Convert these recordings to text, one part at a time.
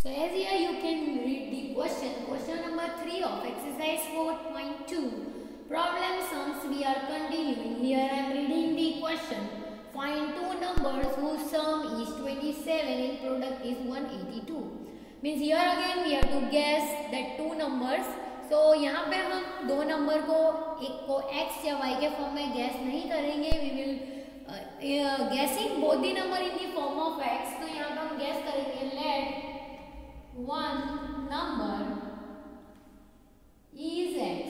So as here you can read the question number 3 of exercise 4.2. Problem sums we are continuing. Here I am reading the question. Find two numbers whose sum is 27 and product is 182. Means here again we have to guess that two numbers. So यहाँ पे हम दो number को एक को x या y के form में गैस नहीं करेंगे. We will guessing both the number in the form of x. तो यहाँ पे हम गैस करेंगे. Let one number is x.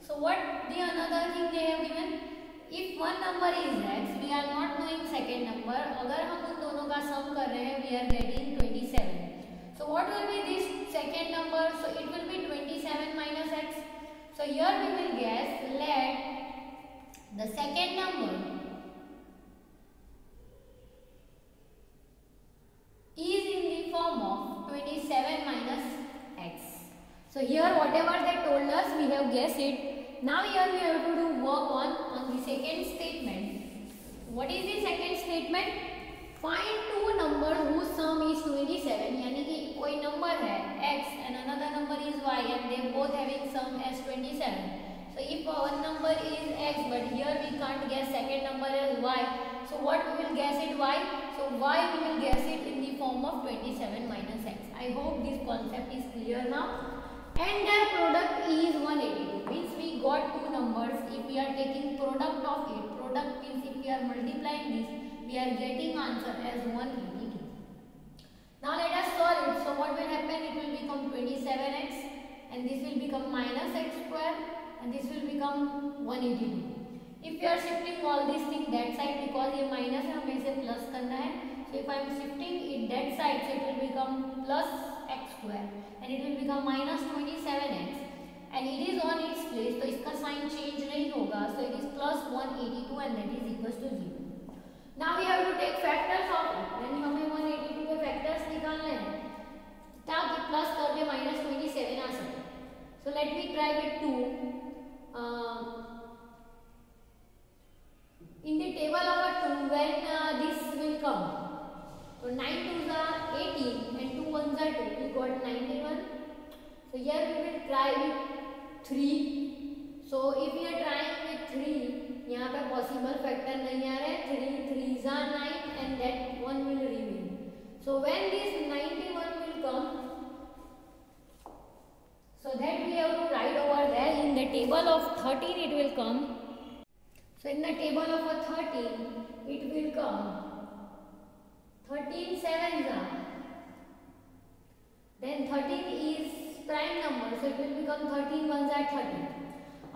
So what the another thing they have given? If one number is x, we are not knowing second number. अगर हम उन दोनों का sum कर रहे हैं, we are getting 27. So what will be this second number? So it will be 27 minus x. So here we will guess. Let the second number is in the form of 27 minus x. So here whatever they told us, we have guessed it. Now here we have to do work on the second statement. What is the second statement? Find two numbers whose sum is 27. यानी कि कोई number है x and another number is y and they both having sum as 27. So if one number is x but here we can't guess second number as y. So what we will guess it y? So y we will guess it in the form of 27 minus x. I hope this concept is clear now. And their product is 182. Means we got two numbers. If we are taking product of it, product means if we are multiplying this, we are getting answer as 182. Now let us solve it. So what will happen? It will become 27x and this will become minus x square and this will become 182. If you are shifting all these things that side because ये minus है हमें इसे plus करना है. So if I am shifting it that side, so it will become plus x square and it will become minus 27x and it is on its place. तो इसका sign change नहीं होगा. So it is plus 182 and that is equals to 0. Now we have to take factors of it. Then हमें 182 के factors निकालने हैं ताकि plus करके minus 27 आ सके. So let me try with 2. In the table of a 2 when this will come. So 9 2s are 18 and 2 1s are 2. We got 91. So here we will try with 3. So if we are trying with 3, यहाँ पे possible factor नहीं आ रहा है. 3 3s are 9 and that 1 will remain. So when this 91 will come, so that we have to write over there. In the table of 13 it will come. So in the table of a 13 it will come 13 sevens are. Then 13 is prime number, so it will become 13 ones are 30.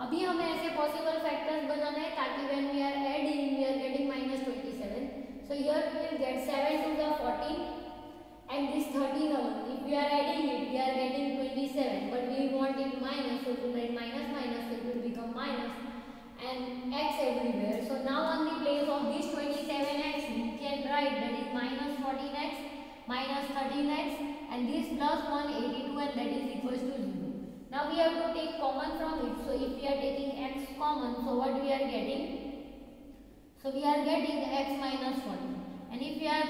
अभी हमें ऐसे possible factors बनाना है ताकि when we are adding we are getting minus 27. So here we will get 7 to the 14 and this 13 only. If we are adding it, we are getting 27, but we want it minus, so to write minus minus, so it will become minus and x everywhere. So now on the place of this 27x we can write that is minus 14x minus 13x and this plus 182 and that is equals to 0. Now we have to take common from it. So if we are taking x common, so what we are getting? So we are getting x minus 14. And if we are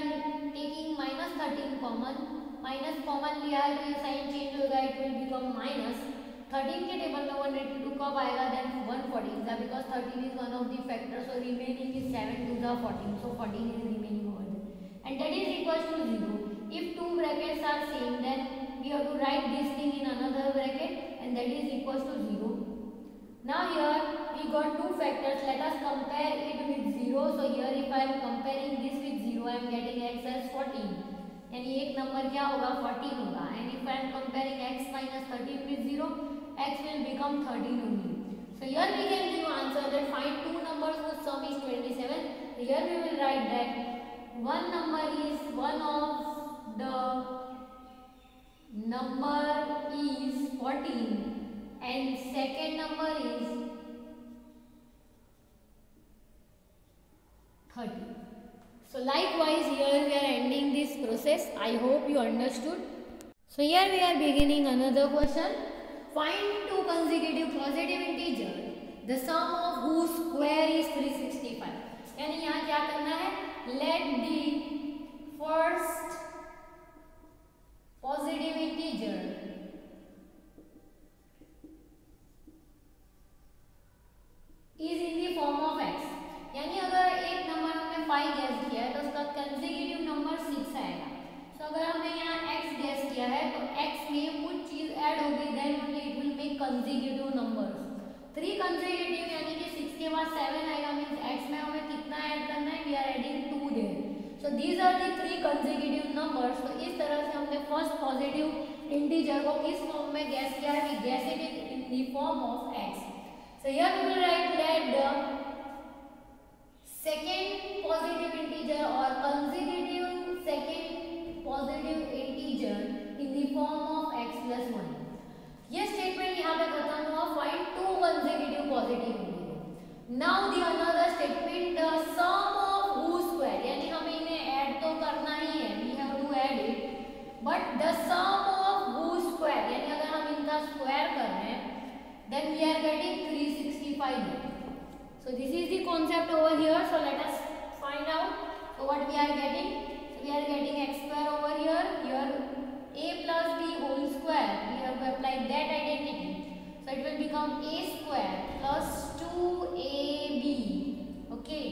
taking minus 13 common, minus common लिया है तो ये sign change होगा, it will become minus 13 के table में 182 कब आएगा? Then 114 because 13 is one of the factors. So remaining is 7 to the 14. So 14 is remaining over there, and that is equals to 0. If two brackets are same, then we have to write this thing in another bracket, and that is equals to 0. Now here we got two factors. Let us compare it with 0. So here if I am comparing this with 0, I am getting x as 14. यानी एक number क्या होगा? 14 होगा. And if I am comparing x minus 13 with 0, x will become 13 only. So here we can give answer that find two numbers whose sum is 27. Here we will write that one number is one of the number is 14 and second number is 30. So likewise here we are ending this process. I hope you understood. So here we are beginning another question. Find two consecutive positive integers, the sum of whose square is 365. यानी यहाँ क्या करना है? Let the first positive same कुछ चीज add होगी then only it will make consecutive numbers. 3 consecutive यानी कि 6 के बाद 7 आएगा मींस x में हमें कितना ऐड करना है, we are adding 2 there. So these are the 3 consecutive numbers. तो इस तरह से हमने फर्स्ट पॉजिटिव इंटीजर को किस फॉर्म में गेस किया है, we guess it in the form of x। So here we will write that the second positive integer or consecutive second positive integer in the form of x plus 1। ये statement यहाँ पे खत्म हुआ। Find 2 consecutive positive integer। Now the another statement the sum of whose square, यानी हमें इन्हें add तो करना ही है, we have to add it, but the sum of whose square यानी अगर हम इनका स्क्वायर कर रहे हैं then we are getting 365। So this is the concept over here. So let us find out. So what we are getting? So we are getting x square over here. Here a plus b whole square. We have to apply that identity. So it will become a square plus 2ab. Okay.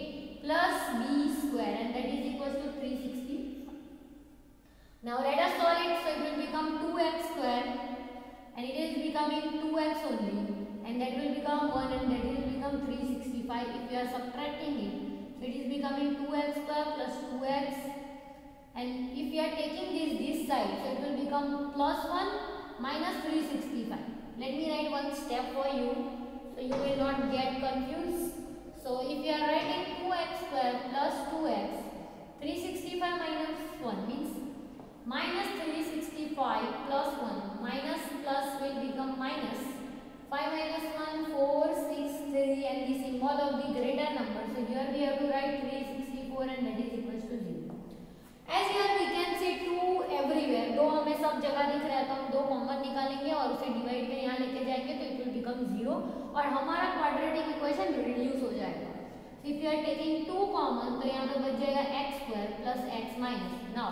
Plus b square and that is equals to 360. Now let us solve it. So it will become 2x square and it is becoming 2x only. And that will become 1 and that will become 365 if we are subtracting it. So it is becoming 2x square plus 2x, and if we are taking this side, so it will become plus 1 minus 365. Let me write one step for you so you will not get confused. So if we are writing 2x square plus 2x, 365 minus 1 means minus 365 plus 1 minus plus will become minus 5 minus 1, 4, 6, 3 and the symbol of the greater number. So here we have to write 364 and that is equals to 0. As here we can see 2 everywhere. 2 हमें सब जगह दिख रहा है तो हम 2 common निकालेंगे और उसे डिवाइड में यहाँ लेके जाएंगे तो इट विल बिकम 0 और हमारा क्वाड्रेटिक इक्वेशन रिड्यूस हो जाएगा। So if you are taking 2 common तो यहाँ पे बच जाएगा x square plus x minus. Now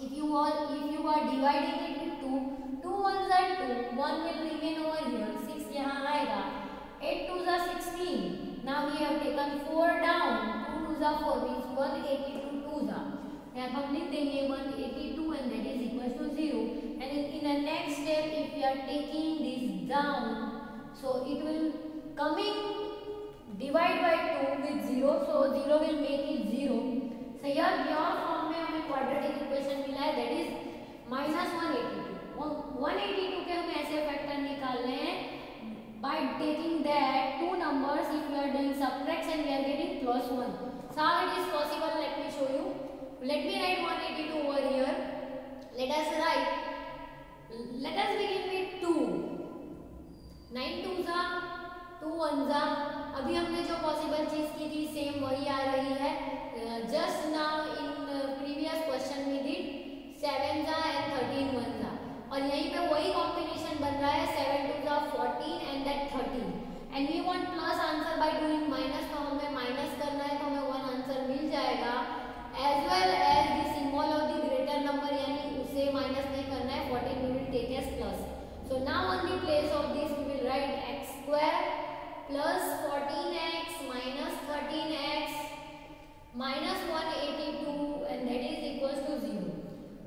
if you are dividing it with 2, 2 ones are 2, 1 will remain over here, 6 यहाँ आएगा, 8 2s are 16. Now we have taken 4 down, 2 2s are 4 means 182 2s are. यहाँ हम लिख देंगे 182 and that is equals to 0. And in the next step if we are taking this down, so it will coming divide by 2 with 0, so 0 will make it 0. So here pure form में हमें quadratic equation मिला है that is minus 182. 182 के हमें ऐसे factor निकालने हैं by taking that 2 numbers if we are doing subtraction we are getting plus 1. So how it is possible, let me show you. Let me write 182 over here. Let us begin with 2. 9 2s are 2 1s are. अभी हमने जो possible चीज की थी same वही आ रही है. Just now in previous question we did 7s are and 13 1s are. और यहीं पे वही कॉम्बिनेशन बन रहा है 7 2s are 14 and that 13. And we want plus answer by doing minus, तो हमें माइनस करना है तो हमें 1 आंसर मिल जाएगा. As well as the symbol of the greater number यानी उसे माइनस नहीं करना है, 14 we will take as plus. So now on the place of this we will write x square plus 14x minus 13x minus 182 and that is equals to 0.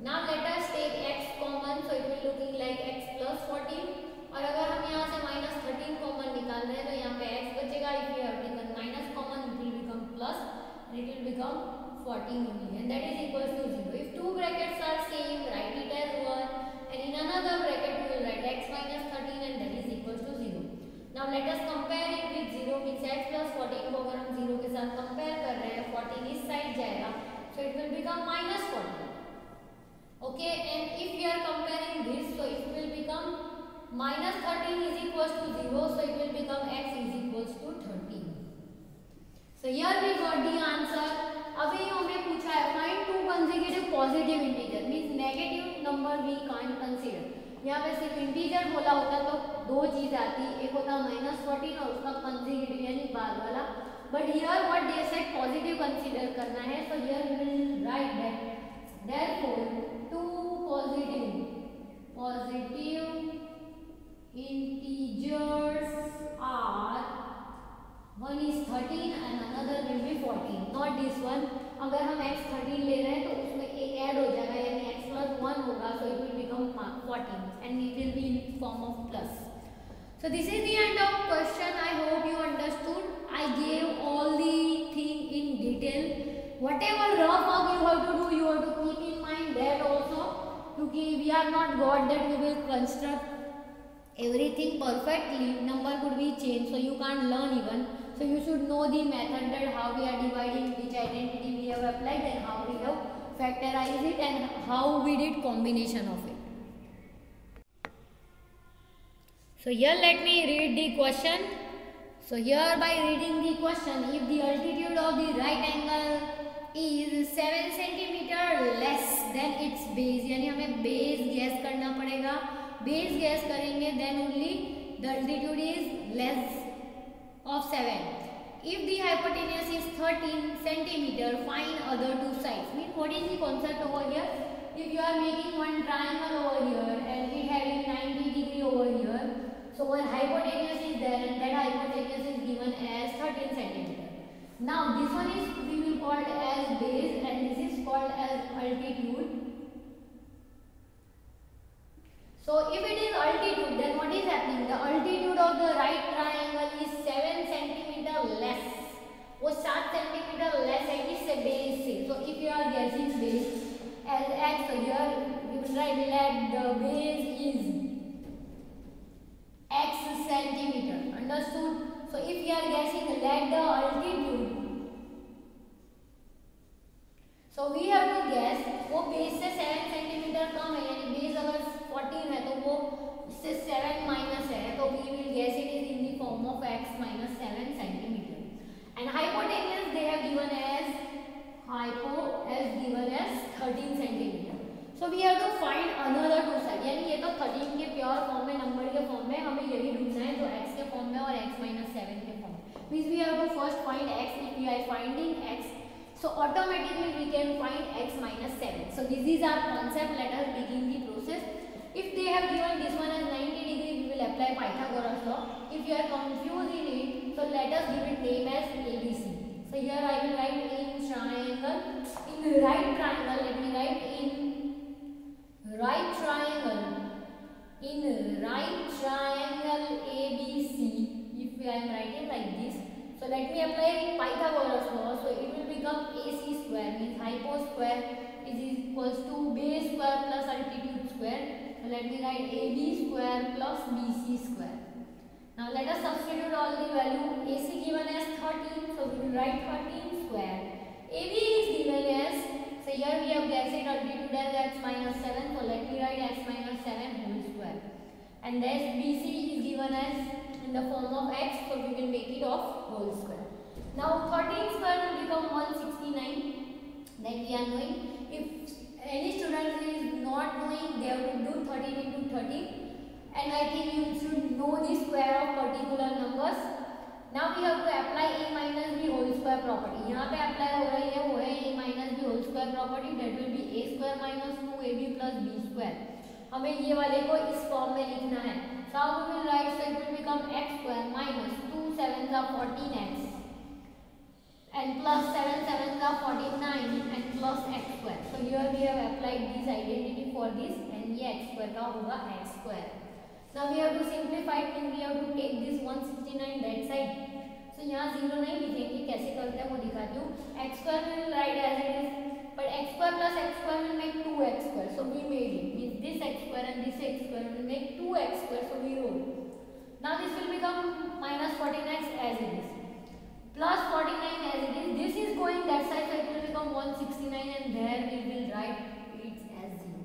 Now let us take x common, so it will looking like x plus 14. और अगर हम यहाँ से minus 13 common निकाल रहे हैं तो यहाँ पे x बचेगा. If we have taken minus common it will become plus and it will become 14 only and that is equals to 0. If two brackets are same, write it as 1 and in another bracket we will write x minus 13 and that is equals to 0. Now let us compare it with 0 means x plus 14 को अगर हम 0 के साथ compare कर रहे हैं 14 इस side जाएगा so it will become minus 14. Okay, and if we are comparing this so it will become minus 13 is equals to 0 so it will become x is equals to 13. So here we got the answer. अभी हमें पूछा है find 2 consecutive positive integer means negative number we can't consider. यहाँ पे सिर्फ integer बोला होता तो दो चीज आती, एक होता -14 और उसका consecutive यानी बाद वाला. But here what they said positive consider करना है, so here we will write that therefore 2 positive integers are, one is 13 and another will be 14. Not this one. अगर हम x 13 ले रहे हैं तो उसमें एक ऐड हो जाएगा यानी x plus 1 होगा so it will become 14. form of plus. So this is the end of question. I hope you understood. I gave all the thing in detail. Whatever rough work you have to do, you have to keep in mind that also. Because we are not God that we will construct everything perfectly. Number could be changed, so you can't learn even. So you should know the method that how we are dividing, which identity we have applied, and how we have factorized it, and how we did combination of it. So here let me read the question. So here by reading the question, if the altitude of the right angle is 7 centimeter less than its base, यानी हमें base guess करना पड़ेगा. Base guess करेंगे then only the altitude is less of 7. If the hypotenuse is 13 centimeter, find other two sides. Mean what is the concept over here? If you are making one triangle over here and it having 90 degree over here, so one hypotenuse is there and that hypotenuse is given as 13 centimeter. Now this one is we will call as base and this is called as altitude. So if it is altitude, then what is happening? The altitude of the right triangle is 7 centimeter less. वो 7 centimeter less है किससे? base से. So if you are guessing base as x, so here we will write that the base is x centimeter. Understood? So if you are guessing let the altitude, so we have to guess वो base से 7 centimeter कम है, यानी base अगर 14 है तो वो इससे 7 minus है, तो we will guess it is in the form of x minus 7 centimeter. And hypotenuse they have given as 13 centimeter. So we have to find another two side. यानी ये तो 13 के प्योर फॉर्म में, नंबर के form में, हमें ये भी ढूंढना है जो x के फॉर्म में और x minus 7 के फॉर्म में. Means we have to first find x. If we are finding x, so automatically we can find x minus 7. So this is our concept. Let us begin the process. If they have given this one as 90 degree, we will apply Pythagoras law. If you are confused in it, so let us give it name as ABC. So here I will write in triangle, in right triangle, let me write in right triangle, in right triangle ABC. If I am writing like this, so let me apply Pythagoras law. So it will become AC square, means hypo square is equals to base square plus altitude square. So let me write AB square plus BC square. Now let us substitute all the value. AC given as 13, so we will write 13 square. AB is given as, so here we have guessed altitude as x minus 7, so let me write x minus 7 whole square. And this BC is given as in the form of x, so we will make it of whole square. Now 13 square will become 169. Then we are knowing, if any student is not knowing, they have to do 13 into 13. And I think you should know the square of particular numbers. Now we have to apply a minus b whole square property. यहाँ पे apply हो रही है वो है a minus b whole square property. That will be a square minus 2ab plus b square. हमें ये वाले को इस फॉर्म में लिखना है. So we will write, so it will become x square minus 2 7s are 14x and plus 7 7s are 49 and plus x square. So here we have applied this identity for this and ये x square का होगा x square. Now we have to simplify it and we have to take this 169 that side. So यहाँ 0 नहीं लिखेंगे, कैसे करते हैं वो दिखाती हूँ. X square we will write as it is, but x square plus x square will make 2x square. So we made it. Means this x square and this x square will make 2x square. So we wrote. Now this will become minus 14x as it is, plus 49 as it is. This is going that side, so it will become 169 and there we will write it as 0.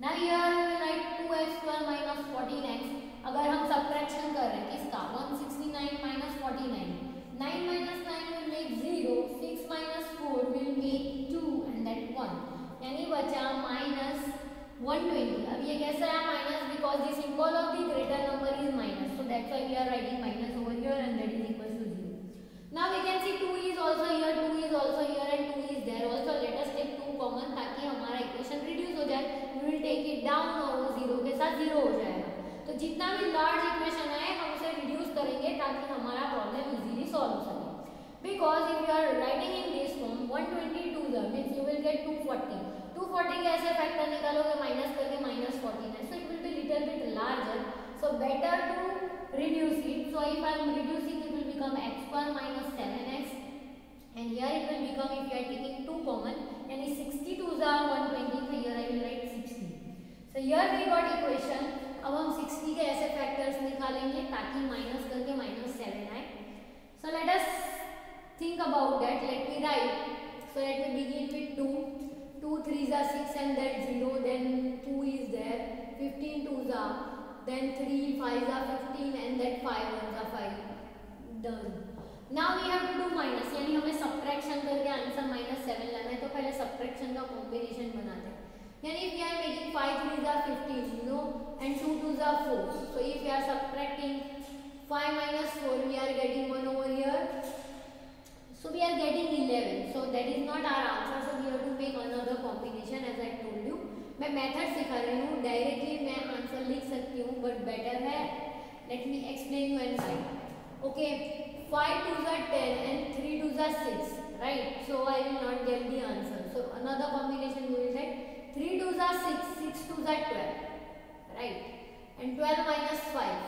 Now here we will write 2x square minus 14x. अगर हम subtraction कर रहे हैं किसका, 169 minus 49, 9 minus 9 will make 0, 6 minus 4 will make 2 and that 1, यानी बचा minus 120. अब ये कैसा है minus, because the symbol of the greater number is minus, so that's why we are writing minus over here and that is equal to 0. Now we can see 2 is also here, 2 is also here and 2 is there also. Let us take 2 common ताकि हमारा equation reduce हो जाए. We will take it down और वो 0 के साथ 0 हो जाएगा. तो जितना भी लार्ज इक्वेशन है हम उसे रिड्यूस करेंगे ताकि हमारा प्रॉब्लम इजीली सॉल्व हो सके. Because if you are writing in this form 122 means you will get 240. 240 के ऐसे फैक्टर निकालोगे माइनस करके -14 है, so it will be little bit larger become x square minus 7x, and here it will become, if you are taking 2 common, यानी 62 are 120, so here I will write 60. So here we got equation. अब हम 60 के ऐसे factors निकालेंगे ताकि minus करके -7 आए. So let us think about that. Let me write. So let me begin with 2. 2 3s are 6 and that 0. Then 2 is there. 15 2s are. Then 3 5s are 15 and that 5 1s are 5. Done. Now we have to do minus. यानी हमें subtraction करके answer -7 लाना है. तो पहले subtraction का combination बनाते हैं. यानी if we are making 5 3s are 15, you know, and 2 2s are 4. So if we are subtracting 5 minus 4, we are getting 1 over here. So we are getting 11. So that is not our answer. So we have to make another combination as I told you. मैं method सिखा रही हूँ. Directly मैं answer लिख सकती हूँ, but better है let me explain you and right. Okay, 5 2s are 10 and 3 2s are 6, right? So I will not get the answer. So another combination we will get 3 2s are 6, 6 2s are 12, right? And 12 minus 5.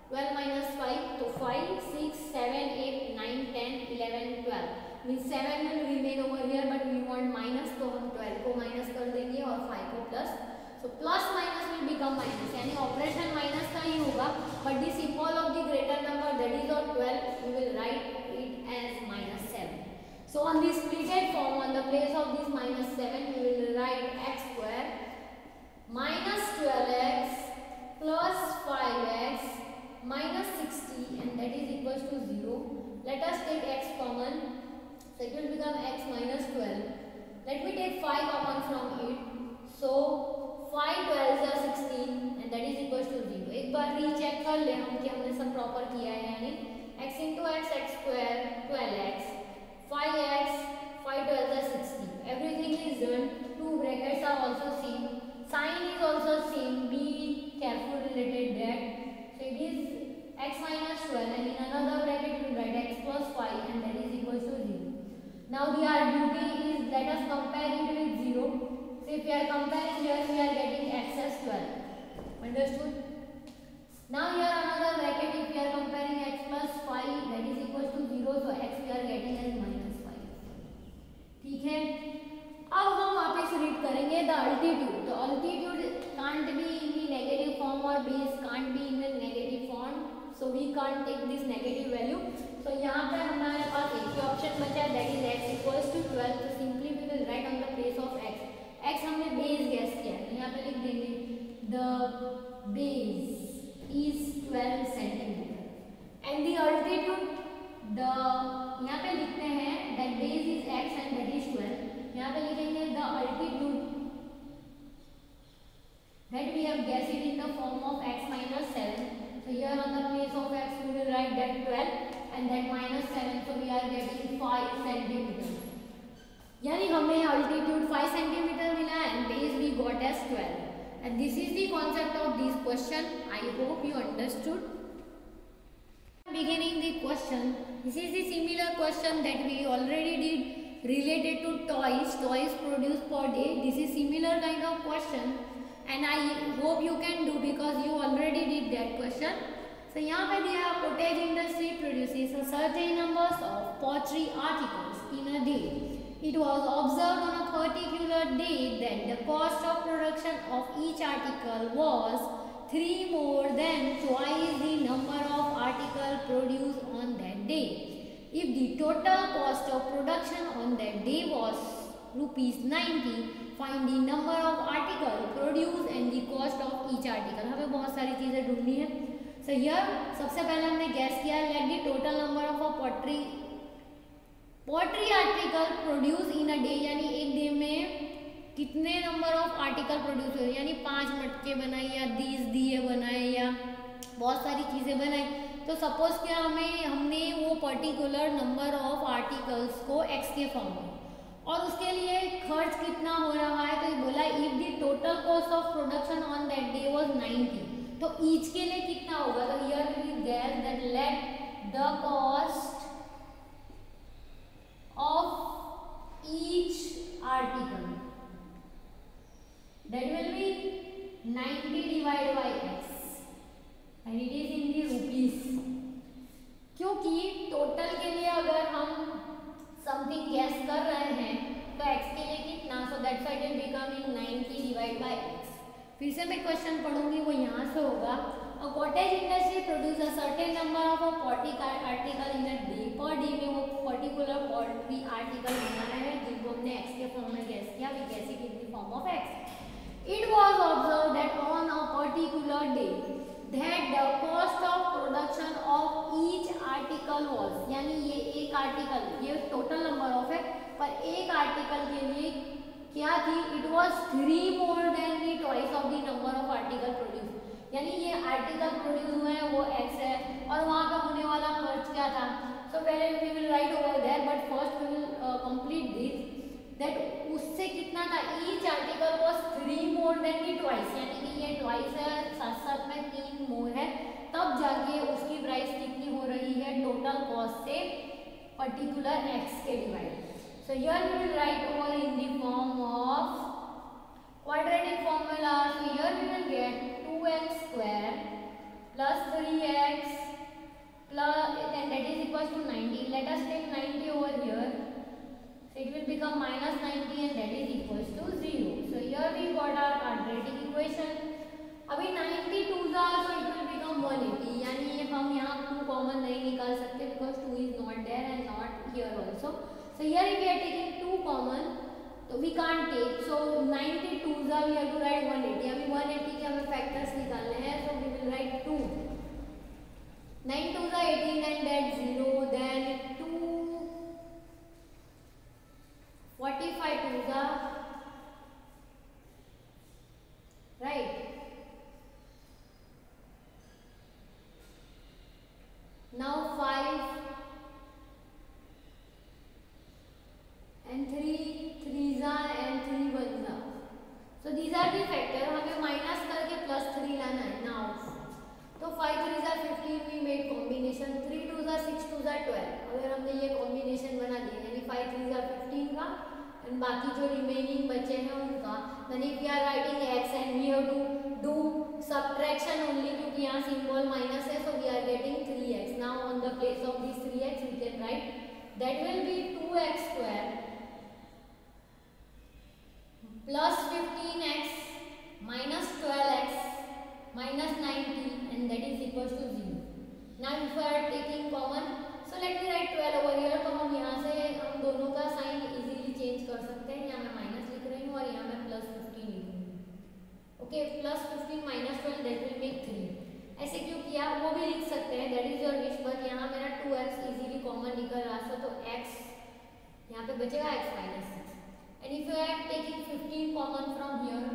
12 minus 5, so 5, 6, 7, 8, 9, 10, 11, 12. Means 7 will remain over here, but we want minus, तो हम 12 को minus कर देंगे और 5 को plus. So plus minus will become minus. यानी operation minus का ही होगा, but the symbol of the greater number, that is of 12, we will write it as -7. So on this splitted form, on the place of this -7, we will write x square minus 12x plus 5x minus 60, and that is equals to 0. Let us take x common, so it will become x minus 12. Let me take 5 common from it. So 5 12s are 16, and that is equals to 0. एक बार recheck कर ले हम कि हमने सब proper किया है. यानी x into x x square 12x, 5x, 5 12s are 60. Everything is done. Two brackets are also same. Sign is also same. Be careful related that. So it is x minus 12, and in another bracket we will write x plus 5, and that is equals to 0. Now the our duty is, let us compare it with 0. So if we are comparing here, we are getting x as 12. Understood? Now here another bracket, if we are comparing x plus 5, that is equals to 0. So x we are getting as -5. ठीक है. अब हम वापस read करेंगे the altitude. तो altitude can't be in the negative form or base can't be in the negative form, so we can't take this negative value. So यहाँ पे हमारे पास एक ही ऑप्शन बचा है, that is x equals to 12. तो simply we will write on the place of x. x हमने base guess किया है, यहाँ पे लिख देंगे the base is 12 centimeter and the altitude, the यहाँ पे लिखते हैं that base is x and that is 12. यहाँ पे लिखेंगे the altitude that we have guessed it in the form of x minus 7. So here on the place of x we will write that 12 and that -7. So we are getting 5 centimeter. यानी हमें altitude 5 centimeter मिला and base we got as 12. And this is the concept of this question. I hope you understood. Beginning the question. This is the similar question that we already did related to toys. Toys produced per day. This is similar kind of question. And I hope you can do because you already did that question. So यहाँ पे दिया cottage industry produces a certain numbers of pottery articles in a day. It was observed on a particular day that the cost of production of each article was 3 more than twice the number of articles produced on that day. If the total cost of production on that day was ₹90, find the number of articles produced and the cost of each article. हमें बहुत सारी चीजें ढूंढनी है. So here सबसे पहले हमने gas किया let the total number of a pottery article produced in a day, यानी एक डे में कितने नंबर ऑफ आर्टिकल प्रोड्यूस हुए, यानी 5 मटके बनाए या 20 दिए बनाए या बहुत सारी चीज़ें बनाई. तो सपोज क्या हमने वो पर्टिकुलर नंबर ऑफ आर्टिकल्स को x के फॉर्म में, और उसके लिए खर्च कितना हो रहा है, तो ये बोला if the total cost of production on that day was 90, तो ईच के लिए कितना होगा. तो here we guess that let the cost of each article that will be 90 divided by x and it is in the rupees. क्यों क्योंकि total के लिए अगर हम समथिंग गैस कर रहे हैं तो x के लिए कितना, so that's why it will become in 90 divide by x। फिर से मैं क्वेश्चन पढ़ूंगी, वो यहाँ से होगा। A cottage industry produce a certain number of a poultry article in a day। Per day में वो पर्टिकुलर पोल्ट्री आर्टिकल बना रहे हैं जिनको हमने x के फॉर्म में गैस किया, we guess it in the form of x। It was observed that on a particular day that the cost of production of each article was, यानी ये एक आर्टिकल, ये टोटल नंबर ऑफ है, पर एक article के लिए क्या थी, it was 3 more than the twice of the number of article produced। यानी ये आर्टिकल प्रोड्यूस हुए हैं वो x है, और वहाँ पे होने वाला खर्च क्या था। सो पहले we will write over there, but first we will complete this that उससे कितना था, each article was 3 more than the twice, यानी कि ये ट्वाइस है, साथ साथ में 3 मोर है, तब जाके उसकी प्राइस कितनी हो रही है टोटल कॉस्ट से पर्टिकुलर x के divide. So here we will write over in the form of quadratic formula। So here we will get 2x square plus 3x plus, and that is equals to 90। Let us take 90 over here, so it will become minus 90 and that is equals to 0। So here we got our quadratic equation। अभी 90 2 जा, so it will become 180, यानी हम यहाँ 2 common नहीं निकाल सकते because 2 is not there and not here also। So here if we are taking 2 common, तो we can't take, so 90 2 जा, we have to write 180। अभी 180 के हमें फैक्टर्स निकालने हैं, so we will write 2, 9 2 जा 18 and that 0, then 2 45 2 जा, right, now 5 and 3 3 जा and 3 1 जा। So these are the factor, हमें माइनस करके प्लस 3 लाना है नाउ। तो 5 3 जा 15 we made combination, 3 2 जा 6 2 जा 12। अगर हमने ये कॉम्बिनेशन बना दिया यानी 5 3 जा 15 का एंड बाकी जो रिमेनिंग बचे हैं उनका, then if we are writing x and we have to do subtraction only क्योंकि यहाँ सिंबल माइनस है, so we are getting 3x। now on the place of this 3x we can write that will be 2x square plus 15x minus 12x minus 90 and that is equals to 0। now if we are taking common, so let me write 12 over here। तो हम यहाँ से हम दोनों का sign easily change कर सकते हैं, यहाँ मैं माइनस लिख रही हूँ और यहाँ मैं प्लस 15 लिखूँगी। Okay, plus 15 minus 12 that will make 3। ऐसे क्यों किया वो भी लिख सकते हैं, that is your wish, but यहाँ मेरा 2x इजीली कॉमन निकल रहा था, तो x यहाँ पे बचेगा x minus 6। and if you are taking 15 common from here,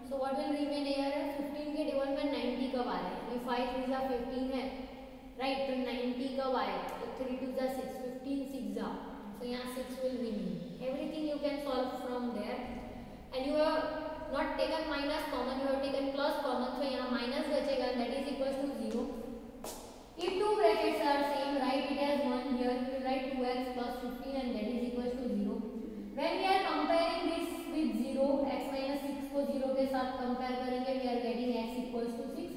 so what will remain here, 15 के डिवाइड में 90 कब आ रहा है, ये 5 3 जा 15 है, राइट, तो 90 कब आएगा, तो 3 2 जा 6 15 6 जा, so यहाँ 6 will remain। everything you can solve from there and you have not taken minus common, you have taken plus common, so यहाँ minus बचेगा that is equals to 0। if two brackets are same, write it as 1, here we will write 2x plus 15 and that is equals to 0। when we are comparing this with 0, x minus 6 को 0 के साथ compare करेंगे, we are getting x equals to 6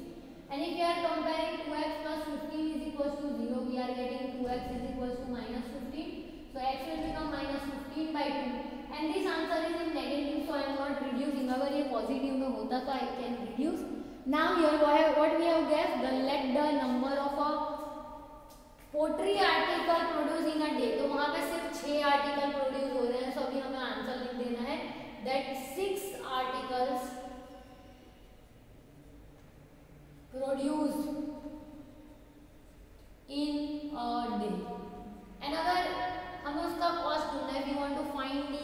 and if we are comparing 2x plus 15 is equals to 0, we are getting 2x is equals to minus 15, so x will become minus 15 by 2 and this answer is in negative, so I am not reducing। अगर ये positive में होता तो I can reduce। now here what we have guessed, the let the number of a pottery article produce in a day, तो वहां पे सिर्फ 6 article produce हो रहे हैं, सो अभी हमें आंसर लिख देना है that 6 articles produce in a day. And अगर हमें उसका कॉस्ट ढूंढना है, we want to find the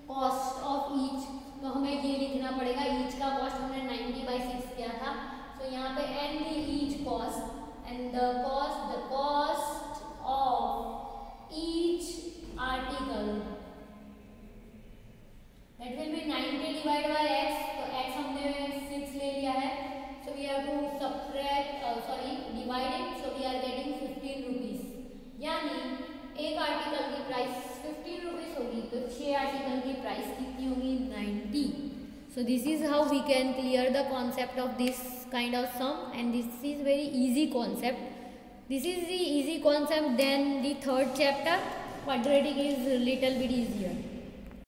cost of each, तो हमें ये लिखना पड़ेगा, ईच का कॉस्ट हमने 90/6 किया था, सो यहाँ पे and the each cost and the cost of each article that will be 90 divided by x, तो x हमने 6 ले लिया है, so we have to subtract divide it, so we are getting 15 rupees, यानी एक आर्टिकल की प्राइस 15 रुपीस होगी, तो 6 आर्टिकल की प्राइस कितनी होगी, 90। so this is how we can clear the concept of this kind of sum and this is very easy concept, This is the easy concept. Then the third chapter, quadratic, is little bit easier.